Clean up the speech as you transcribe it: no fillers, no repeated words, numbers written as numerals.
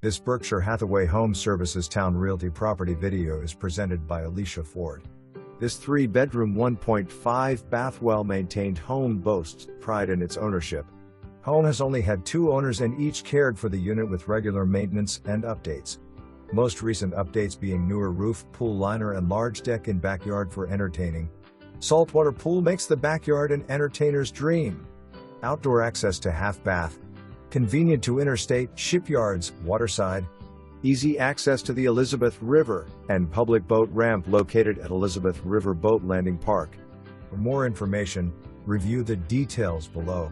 This Berkshire Hathaway HomeServices Towne Realty property video is presented by Alicia Ford. This 3-bedroom 1.5-bath well-maintained home boasts pride in its ownership. Home has only had 2 owners and each cared for the unit with regular maintenance and updates. Most recent updates being newer roof, pool liner and large deck in backyard for entertaining. Saltwater pool makes the backyard an entertainer's dream. Outdoor access to half bath. Convenient to interstate, shipyards, Waterside. Easy access to the Elizabeth River and public boat ramp located at Elizabeth River Boat Landing Park. For more information, review the details below.